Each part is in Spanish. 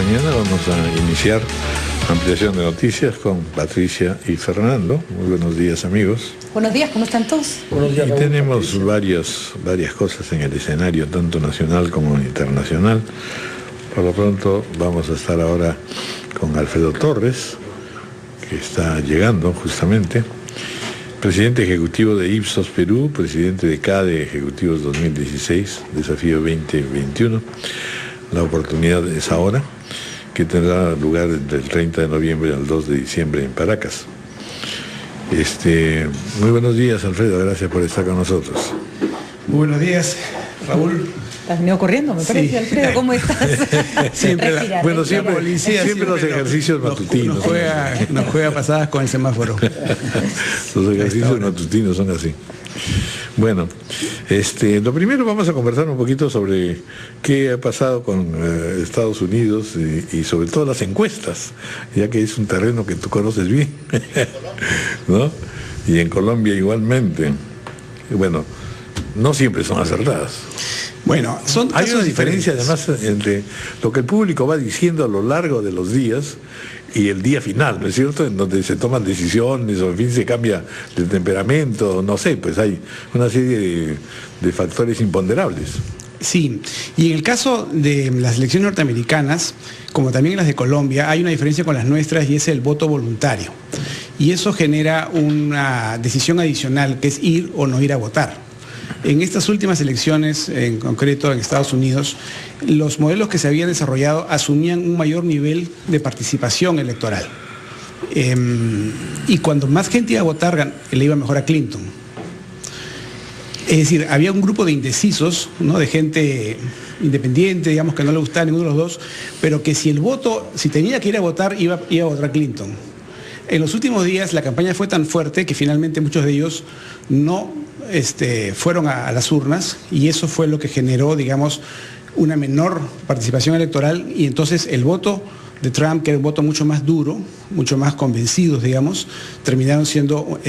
mañana vamos a iniciar ampliación de noticias con Patricia y Fernando. Muy buenos días, amigos. Buenos días, ¿cómo están todos? Buenos días. Y tenemos varias cosas en el escenario, tanto nacional como internacional. Por lo pronto vamos a estar ahora con Alfredo Torres, que está llegando justamente, presidente ejecutivo de Ipsos Perú, presidente de CADE Ejecutivos 2016, Desafío 2021. La oportunidad es ahora, que tendrá lugar del 30 de noviembre al 2 de diciembre en Paracas. Muy buenos días, Alfredo, gracias por estar con nosotros. Muy buenos días, Raúl. Estás venido corriendo, me parece, sí. Alfredo, ¿cómo estás? Siempre siempre los ejercicios matutinos. Nos juega pasadas con el semáforo. Los ejercicios matutinos son así. Bueno, lo primero vamos a conversar un poquito sobre qué ha pasado con Estados Unidos y sobre todo las encuestas, ya que es un terreno que tú conoces bien, ¿no? Y en Colombia igualmente. Bueno, no siempre son acertadas. Bueno, hay una diferencia además entre lo que el público va diciendo a lo largo de los días y el día final, ¿no es cierto?, en donde se toman decisiones o en fin se cambia de temperamento, no sé, pues hay una serie de factores imponderables. Sí, y en el caso de las elecciones norteamericanas, como también en las de Colombia, hay una diferencia con las nuestras y es el voto voluntario. Y eso genera una decisión adicional, que es ir o no ir a votar. En estas últimas elecciones, en concreto en Estados Unidos, los modelos que se habían desarrollado asumían un mayor nivel de participación electoral. Y cuando más gente iba a votar, le iba mejor a Clinton. Es decir, había un grupo de indecisos, ¿no?, de gente independiente, digamos, que no le gustaba ninguno de los dos, pero que si tenía que ir a votar, iba a votar a Clinton. En los últimos días la campaña fue tan fuerte que finalmente muchos de ellos no fueron a las urnas, y eso fue lo que generó, digamos, una menor participación electoral, y entonces el voto de Trump, que era un voto mucho más duro, mucho más convencidos, digamos, terminaron siendo,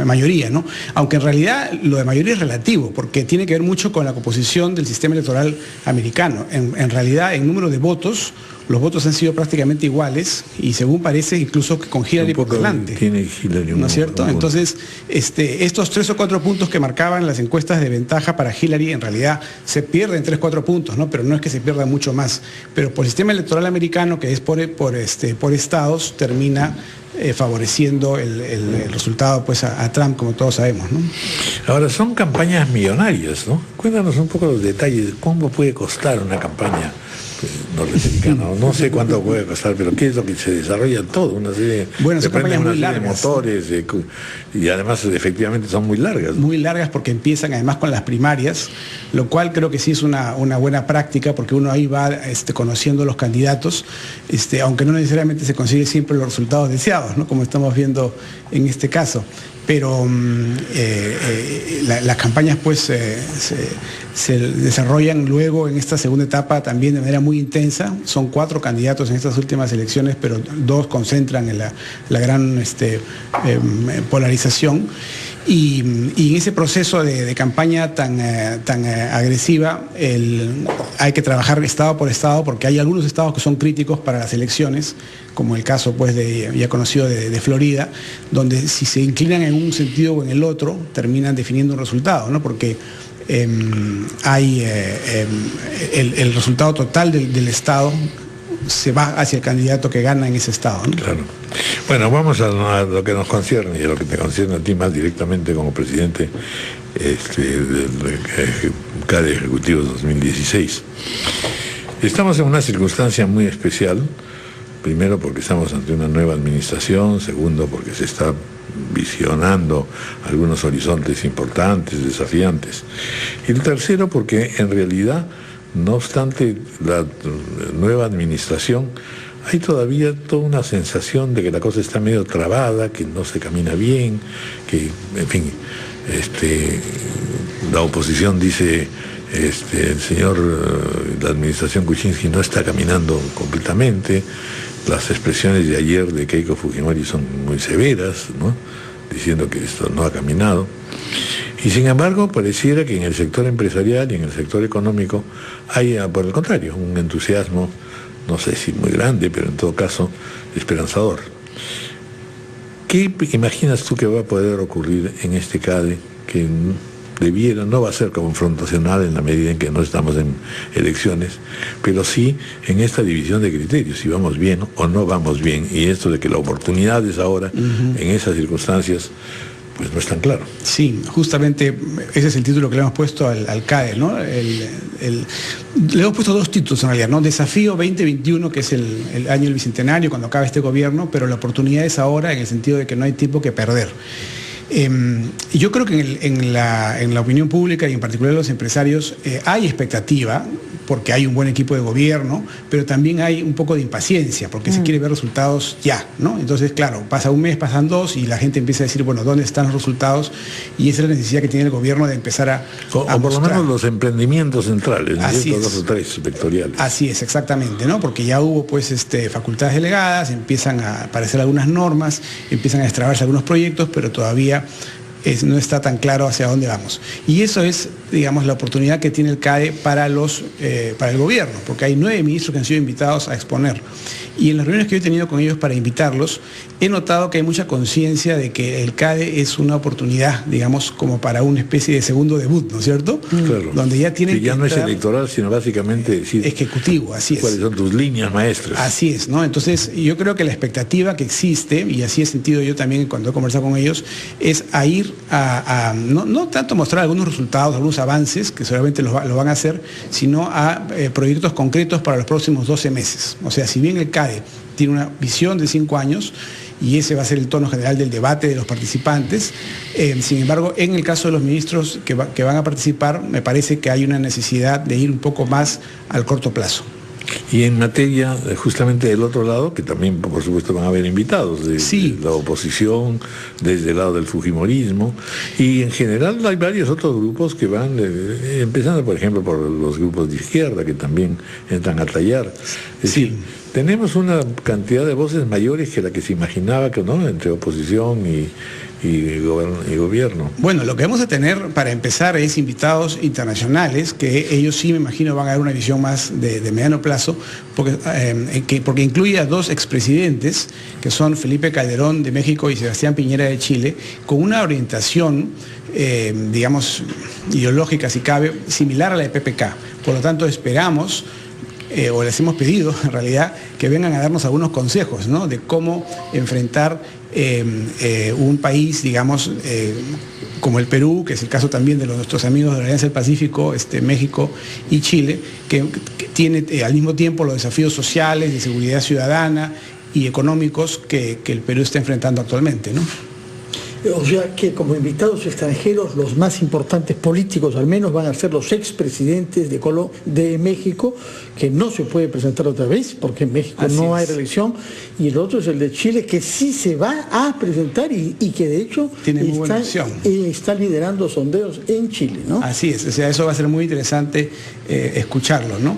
mayoría, ¿no? Aunque en realidad lo de mayoría es relativo, porque tiene que ver mucho con la composición del sistema electoral americano. En realidad, en número de votos, los votos han sido prácticamente iguales, y según parece, incluso con Hillary por delante. Tiene Hillary, ¿no es cierto? Entonces, estos 3 o 4 puntos que marcaban las encuestas de ventaja para Hillary, en realidad se pierden 3 o 4 puntos, ¿no? Pero no es que se pierda mucho más. Pero por el sistema electoral americano, que es por estados, termina favoreciendo el resultado, pues, a Trump, como todos sabemos, ¿no? Ahora, son campañas millonarias, ¿no? Cuéntanos un poco los detalles. ¿Cómo puede costar una campaña norteamericana? No sé cuánto puede costar, pero ¿qué es lo que se desarrolla en todo? Una serie, son campañas muy largas, de motores, y además efectivamente son muy largas, ¿no? Muy largas, porque empiezan además con las primarias, lo cual creo que sí es una buena práctica, porque uno ahí va conociendo los candidatos, aunque no necesariamente se consigue siempre los resultados deseados, ¿no?, como estamos viendo en este caso. Pero las campañas, pues, se desarrollan luego en esta segunda etapa también de manera muy intensa. Son 4 candidatos en estas últimas elecciones, pero 2 concentran en la gran polarización. Y en ese proceso de campaña tan agresiva, hay que trabajar estado por estado, porque hay algunos estados que son críticos para las elecciones, como el caso, pues, ya conocido de Florida, donde si se inclinan en un sentido o en el otro, terminan definiendo un resultado, ¿no? Porque hay el resultado total del estado se va hacia el candidato que gana en ese estado, ¿no? Claro. Bueno, vamos a lo que nos concierne y a lo que te concierne a ti más directamente como presidente del CADE Ejecutivos 2016. Estamos en una circunstancia muy especial, primero porque estamos ante una nueva administración, segundo porque se está visionando algunos horizontes importantes, desafiantes, y el tercero porque en realidad, no obstante la nueva administración, hay todavía toda una sensación de que la cosa está medio trabada, que no se camina bien, que, en fin, la oposición dice, la administración Kuczynski no está caminando completamente. Las expresiones de ayer de Keiko Fujimori son muy severas, ¿no?, diciendo que esto no ha caminado. Y sin embargo, pareciera que en el sector empresarial y en el sector económico hay, por el contrario, un entusiasmo, no sé si muy grande, pero en todo caso esperanzador. ¿Qué imaginas tú que va a poder ocurrir en este CADE, que no va a ser confrontacional en la medida en que no estamos en elecciones, pero sí en esta división de criterios, si vamos bien o no vamos bien, y esto de que la oportunidad es ahora, en esas circunstancias, pues no es tan claro. Sí, justamente ese es el título que le hemos puesto al CADE, ¿no? Le hemos puesto dos títulos en realidad, ¿no? Desafío 2021, que es el año del bicentenario, cuando acabe este gobierno, pero la oportunidad es ahora, en el sentido de que no hay tiempo que perder. Yo creo que en la opinión pública y en particular en los empresarios hay expectativa, porque hay un buen equipo de gobierno, pero también hay un poco de impaciencia, porque se quiere ver resultados ya, ¿no? Entonces, claro, pasa un mes, pasan dos, y la gente empieza a decir, bueno, ¿dónde están los resultados? Y esa es la necesidad que tiene el gobierno de empezar a por lo menos los emprendimientos centrales, ¿no? Así es. Dos o tres vectoriales. Así es, exactamente, ¿no? Porque ya hubo pues facultades delegadas, empiezan a aparecer algunas normas, empiezan a destrabarse algunos proyectos, pero todavía no está tan claro hacia dónde vamos. Y eso es, digamos, la oportunidad que tiene el CADE para el gobierno, porque hay 9 ministros que han sido invitados a exponer. Y en las reuniones que yo he tenido con ellos para invitarlos, he notado que hay mucha conciencia de que el CADE es una oportunidad, digamos, como para una especie de segundo debut, ¿no es cierto? Claro. Donde ya tienen que ya no es electoral, sino básicamente decir ejecutivo, así es. ¿Cuáles son tus líneas maestras? Así es, ¿no? Entonces, yo creo que la expectativa que existe, y así he sentido yo también cuando he conversado con ellos, es a ir no tanto mostrar algunos resultados, algunos avances, que seguramente lo van a hacer, sino a proyectos concretos para los próximos 12 meses. O sea, si bien el CADE tiene una visión de 5 años, y ese va a ser el tono general del debate de los participantes, sin embargo, en el caso de los ministros que van a participar, me parece que hay una necesidad de ir un poco más al corto plazo. Y en materia justamente del otro lado, que también por supuesto van a haber invitados de la oposición, desde el lado del fujimorismo, y en general hay varios otros grupos que van, empezando por ejemplo por los grupos de izquierda, que también entran a tallar. Es decir, tenemos una cantidad de voces mayores que la que se imaginaba, que no, entre oposición y gobierno. Bueno, lo que vamos a tener para empezar es invitados internacionales, que ellos sí me imagino van a dar una visión más de mediano plazo, porque incluye a 2 expresidentes, que son Felipe Calderón de México y Sebastián Piñera de Chile, con una orientación, digamos, ideológica, si cabe, similar a la de PPK. Por lo tanto, esperamos, o les hemos pedido en realidad, que vengan a darnos algunos consejos, ¿no?, de cómo enfrentar un país, digamos, como el Perú, que es el caso también de nuestros amigos de la Alianza del Pacífico, México y Chile, que tiene al mismo tiempo los desafíos sociales, de seguridad ciudadana y económicos que el Perú está enfrentando actualmente, ¿no? O sea que como invitados extranjeros los más importantes políticos al menos van a ser los expresidentes de México, que no se puede presentar otra vez porque en México no hay reelección, y el otro es el de Chile, que sí se va a presentar y que de hecho está liderando sondeos en Chile, ¿no? Así es, o sea, eso va a ser muy interesante escucharlo, ¿no?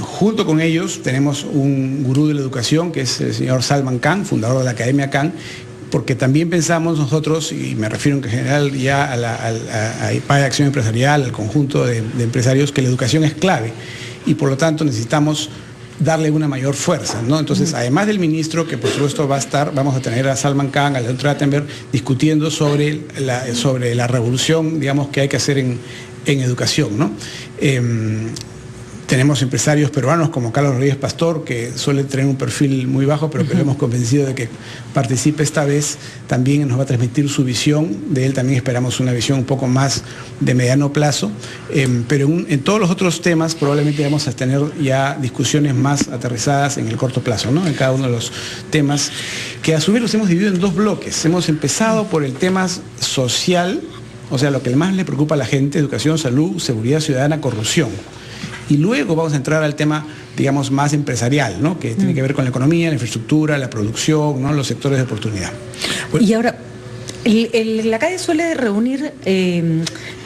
Junto con ellos tenemos un gurú de la educación, que es el señor Salman Khan, fundador de la Academia Khan, porque también pensamos nosotros, y me refiero en general ya a IPAE Acción Empresarial, al conjunto de empresarios, que la educación es clave y por lo tanto necesitamos darle una mayor fuerza, ¿no? Entonces, además del ministro, que por supuesto va a estar, vamos a tener a Salman Khan, al doctor Rattenberg, discutiendo sobre la revolución, digamos, que hay que hacer en educación, ¿no? Tenemos empresarios peruanos como Carlos Rodríguez Pastor, que suele tener un perfil muy bajo, pero que lo hemos convencido de que participe esta vez. También nos va a transmitir su visión. De él también esperamos una visión un poco más de mediano plazo. Pero en todos los otros temas probablemente vamos a tener ya discusiones más aterrizadas en el corto plazo, ¿no? En cada uno de los temas, que a su vez los hemos dividido en 2 bloques. Hemos empezado por el tema social, o sea, lo que más le preocupa a la gente: educación, salud, seguridad ciudadana, corrupción. Y luego vamos a entrar al tema, digamos, más empresarial, ¿no?, que tiene que ver con la economía, la infraestructura, la producción, ¿no?, los sectores de oportunidad. Y ahora, la CADE suele reunir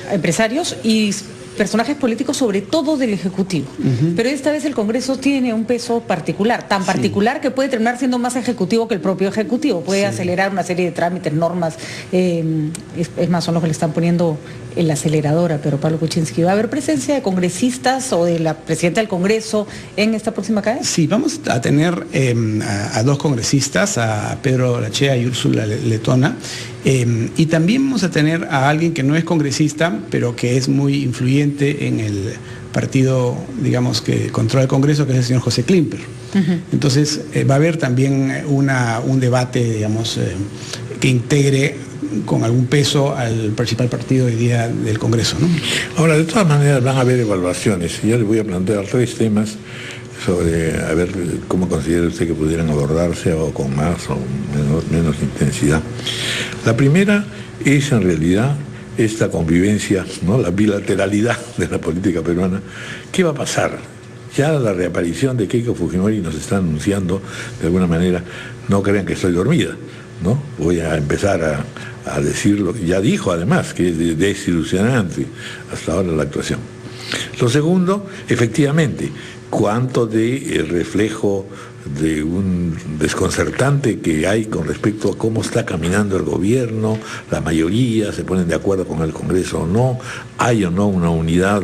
empresarios y personajes políticos, sobre todo del Ejecutivo. Pero esta vez el Congreso tiene un peso particular, tan particular que puede terminar siendo más ejecutivo que el propio Ejecutivo, puede acelerar una serie de trámites, normas, es más, son los que le están poniendo en la aceleradora. Pero Pablo Kuczynski, ¿va a haber presencia de congresistas o de la presidenta del Congreso en esta próxima cadena? Sí, vamos a tener a dos congresistas, a Pedro Lachea y Úrsula Letona, y también vamos a tener a alguien que no es congresista, pero que es muy influyente en el partido, digamos, que controla el Congreso, que es el señor José Klimper. Entonces va a haber también un debate, digamos, que integre con algún peso al principal partido hoy día del Congreso, ¿no? Ahora, de todas maneras van a haber evaluaciones. Yo les voy a plantear 3 temas sobre, a ver cómo considera usted que pudieran abordarse, o con más o menos intensidad. La primera es en realidad esta convivencia, ¿no?, la bilateralidad de la política peruana. ¿Qué va a pasar? Ya la reaparición de Keiko Fujimori nos está anunciando, de alguna manera, no crean que estoy dormida, ¿no? Voy a empezar a decirlo, ya dijo además que es desilusionante hasta ahora la actuación. Lo segundo, efectivamente, cuánto de reflejo de un desconcertante que hay con respecto a cómo está caminando el gobierno, la mayoría se ponen de acuerdo con el Congreso o no, hay o no una unidad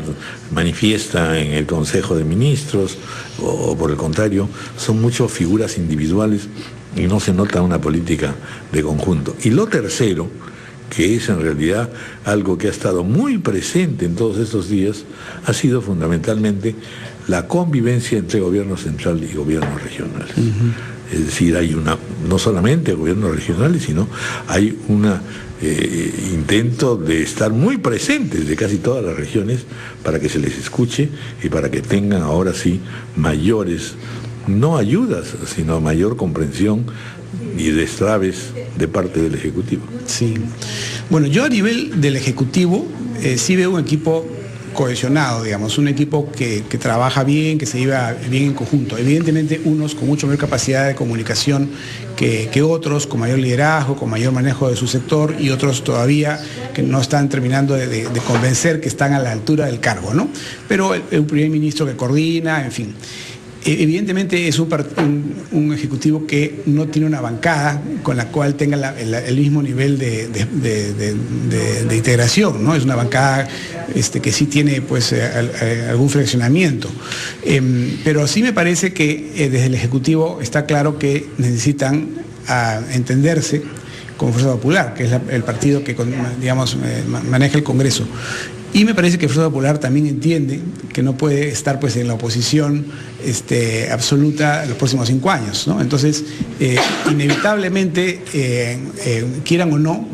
manifiesta en el Consejo de Ministros, o por el contrario, son muchas figuras individuales y no se nota una política de conjunto. Y lo tercero, que es en realidad algo que ha estado muy presente en todos estos días, ha sido fundamentalmente la convivencia entre gobierno central y gobierno regional. Es decir, hay no solamente gobiernos regionales, sino hay un intento de estar muy presentes de casi todas las regiones para que se les escuche y para que tengan ahora sí mayores, no ayudas, sino mayor comprensión y destraves de parte del Ejecutivo. Sí. Bueno, yo a nivel del Ejecutivo sí veo un equipo cohesionado, digamos, un equipo que trabaja bien, que se lleva bien en conjunto. Evidentemente unos con mucho mayor capacidad de comunicación que otros, con mayor liderazgo, con mayor manejo de su sector, y otros todavía que no están terminando de convencer que están a la altura del cargo, ¿no? Pero el primer ministro que coordina, en fin. Evidentemente es un ejecutivo que no tiene una bancada con la cual tenga el mismo nivel de integración, ¿no? Es una bancada que sí tiene, pues, algún fraccionamiento. Pero sí me parece que desde el Ejecutivo está claro que necesitan entenderse con Fuerza Popular, que es el partido que, digamos, maneja el Congreso. Y me parece que Fuerza Popular también entiende que no puede estar, pues, en la oposición absoluta los próximos 5 años, ¿no? Entonces, inevitablemente, quieran o no,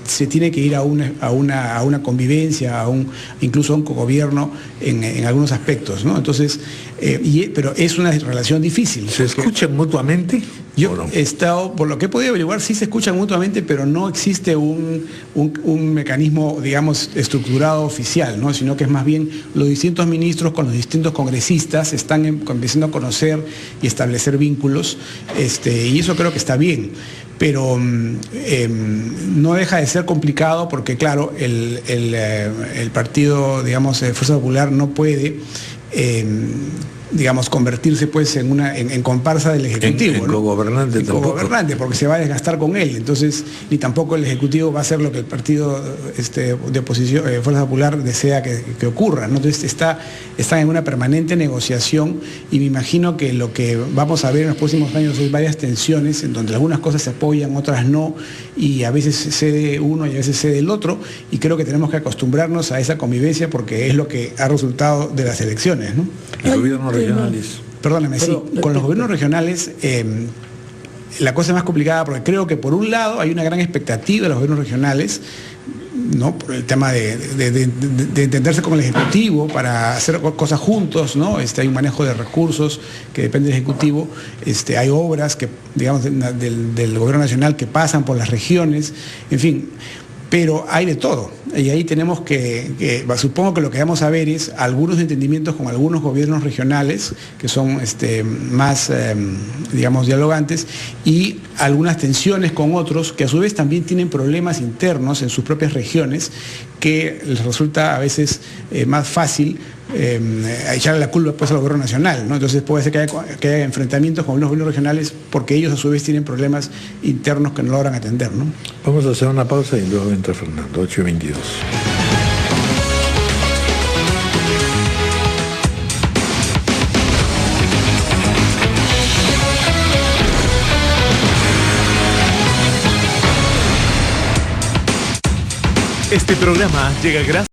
se tiene que ir a una convivencia, incluso a un cogobierno en algunos aspectos, ¿no? Entonces, pero es una relación difícil. ¿Se escuchan mutuamente? Yo he estado, por lo que he podido averiguar, sí se escuchan mutuamente, pero no existe un mecanismo, digamos, estructurado oficial, ¿no? Sino que es más bien los distintos ministros con los distintos congresistas están empezando a conocer y establecer vínculos, y eso creo que está bien. Pero no deja de ser complicado porque, claro, el partido, digamos, Fuerza Popular no puede, digamos, convertirse, pues, en comparsa del Ejecutivo, en cogobernante tampoco. Cogobernante, porque se va a desgastar con él. Entonces, ni tampoco el Ejecutivo va a hacer lo que el partido de oposición, Fuerza Popular, desea que ocurra, ¿no? Entonces están en una permanente negociación, y me imagino que lo que vamos a ver en los próximos años es varias tensiones en donde algunas cosas se apoyan, otras no, y a veces cede uno y a veces cede el otro, y creo que tenemos que acostumbrarnos a esa convivencia porque es lo que ha resultado de las elecciones, ¿no? Los gobiernos regionales. Perdóname, sí. Con los gobiernos regionales la cosa es más complicada porque creo que, por un lado, hay una gran expectativa de los gobiernos regionales, ¿no? Por el tema de entenderse con el Ejecutivo para hacer cosas juntos, ¿no? Hay un manejo de recursos que depende del Ejecutivo, hay obras que, digamos, del gobierno nacional que pasan por las regiones, en fin. Pero hay de todo, y ahí tenemos supongo que lo que vamos a ver es algunos entendimientos con algunos gobiernos regionales que son más, digamos, dialogantes, y algunas tensiones con otros que a su vez también tienen problemas internos en sus propias regiones, que les resulta a veces más fácil echarle la culpa pues al gobierno nacional, ¿no? Entonces puede ser que haya enfrentamientos con los gobiernos regionales porque ellos a su vez tienen problemas internos que no logran atender, ¿no? Vamos a hacer una pausa y luego entra Fernando, 8:22. Este programa llega gracias